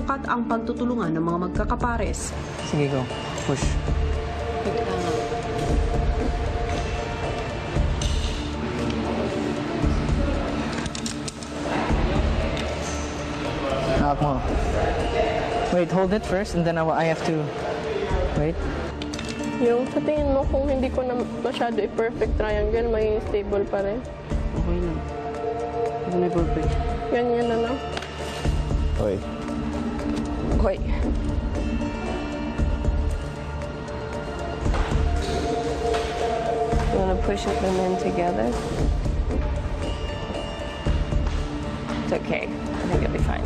sinukat ang pagtutulungan ng mga magkakapares. Sige, go. Push. Hawak mo. Wait, hold it first and then I have to... Wait. Yung sa tingin mo, kung hindi ko na masyado i-perfect triangle, may stable pa rin. Okay lang. Hindi na perfect. Ganyan na lang. Okay. Okay. You wanna push them in together? It's okay. I think it'll be fine.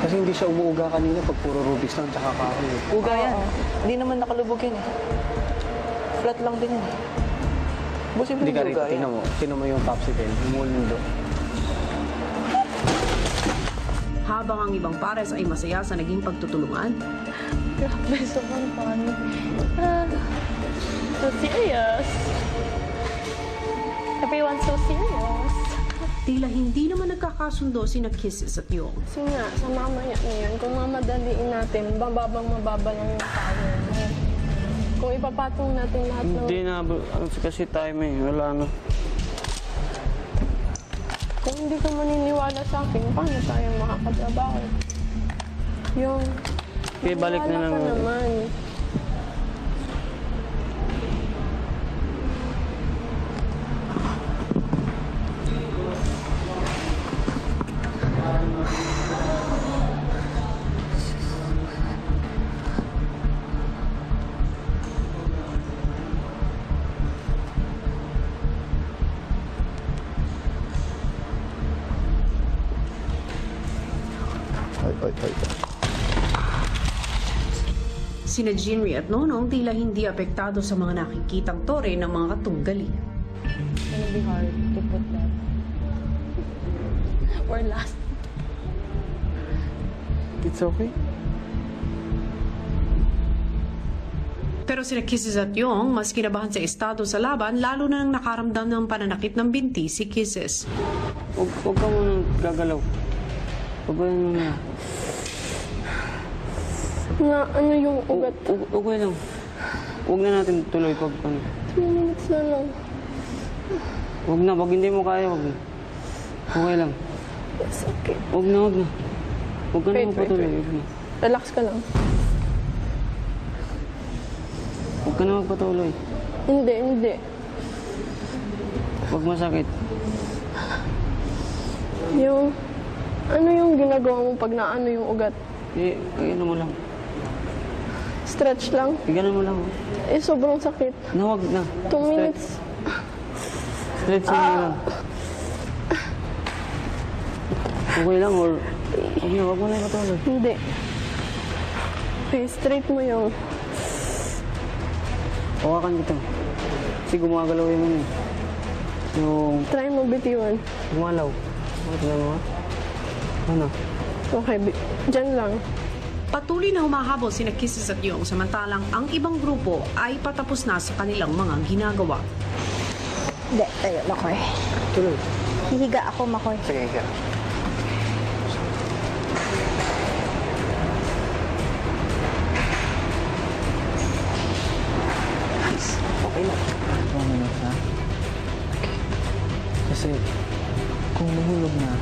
Kasi hindi siya umuuga kanina pag puro Rubik's lang tsaka kahoy. Uga yan. Hindi naman nakalubog yan eh. Flat lang din yan eh. Posible Hindi ka yung rito, uga yan. tinan mo yung popsicle, umuundo. Habang ang ibang pares ay masaya sa naging pagtutulungan, Grabe, sobrang funny. So serious. Everyone's so serious. tila hindi naman nagkakasundo sina Kisses at Yong. Kasi nga, sa mamaya na yan, kung mamadaliin natin, mababa lang yung power mo. Kung ipapatong natin lahat ng... Hindi na, kasi time eh, wala na. Kung hindi ka maniniwala sa akin, paano tayo makakatrabaho? Yung... Okay, balik na lang. Maniwala ka naman. Ay. Sina Jinri at Nonong tila hindi apektado sa mga nakikitang tore ng mga katunggali. It's gonna be hard to put that. Or last. It's okay. Pero sina Kisses at Yong mas kinabahan sa estado sa laban lalo na nang nakaramdam ng pananakit ng binti si Kisses. Huwag ka muna gagalaw. Huwag ka muna. Na ano yung ugat? Okay lang. Huwag na natin tuloy pag ano. 2 minutes na lang. Huwag na, pag hindi mo kaya, huwag na. Okay lang. It's okay. Huwag na. Huwag ka na Wait. magpatuloy. Huwag na. Relax ka lang. Huwag ka na magpatuloy. Hindi. Huwag masakit. Yung... Ano yung ginagawa mo pag naano yung ugat? Ano mo lang. Stretch lang? Iganan mo lang. Eh, sobrang sakit. Na, huwag na. 2 minutes. Stretch mo lang. Okay lang or... Huwag mo na ipatuloy. Hindi. Okay, straight mo yung... Hawakan kita. Kasi gumagalaw yung ano. Yung... Try mo bitiwan. Gumalaw. Tignan mo. Ano? Okay, dyan lang. Patuloy na humahabol sina Kisses at Yong samantalang ang ibang grupo ay patapos na sa kanilang mga ginagawa. Hindi, tayo, Makoy. Tuloy. Hihiga ako, Makoy. Sige, higa. Okay lang. 2 minutes na. Kasi kung mahulog na,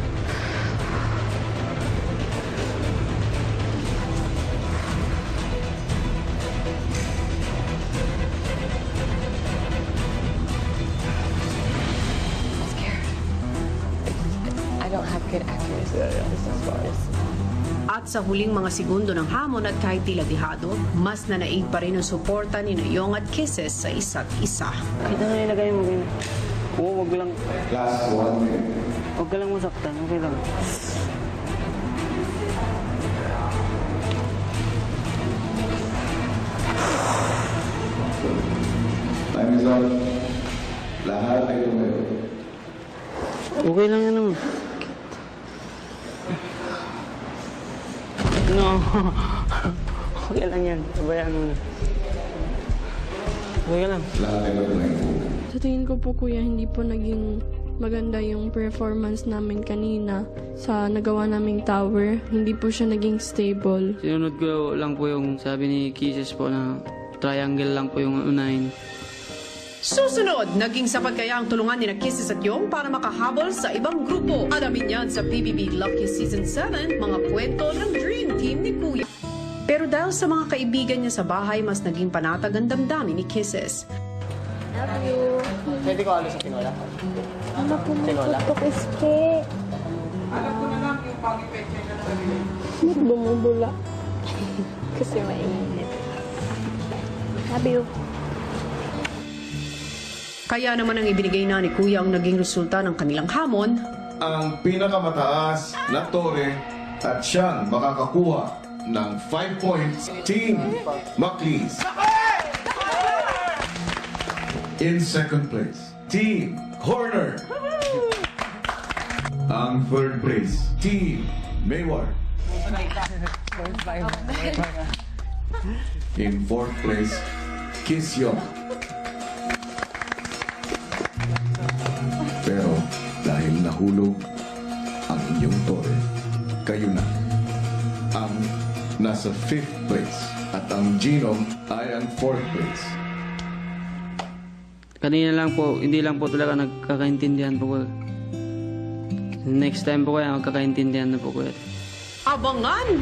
I don't have good accuracy. At sa huling mga segundo ng hamon at kahit tila dihado, mas nanaig pa rin ang suporta ni Yong at Kisses sa isa't isa. Kahit ano nilagay mo, ganyan. Oo, wag lang. Last 1 minute. Huwag ka lang masaktan. Okay lang. Time is up. Lahat ay tumayo. Okay lang yan naman. No. Okay lang yan. Sabayaan mo na. Okay lang. Lahat ay tumayo. Sa tingin ko po, kuya, hindi po naging maganda yung performance namin kanina sa nagawa naming tower. Hindi po siya naging stable. Sinunod ko lang po yung sabi ni Kisses po na triangle lang po yung unahin. Susunod, naging sapat kaya ang tulungan ni Kisses at Yong para makahabol sa ibang grupo. Alamin yan sa PBB Lucky Season 7, mga kwento ng Dream Team ni Kuya. Pero dahil sa mga kaibigan niya sa bahay, mas naging panatag ang damdamin ni Kisses. Pwede ko alis sa tinola? Ano po may tutok iske? Ba't bumubula? Kasi mainit. Love you. Kaya naman ang ibinigay na ni Kuya ang naging resulta ng kanilang hamon. Ang pinakamataas na tore at siyang makakakuha ng 5 points, Team Maclis. In second place, Team Corner. Ang third place, Team Mayward. In fourth place, Kiss Yong. Pero dahil nahulog ang inyong tore, kayo na ang nasa 5th place at ang Genome ay ang 4th place. Kanina lang po, hindi lang po talaga nagkakaintindihan po ko. Next time po kaya magkakaintindihan na po ko. Abangan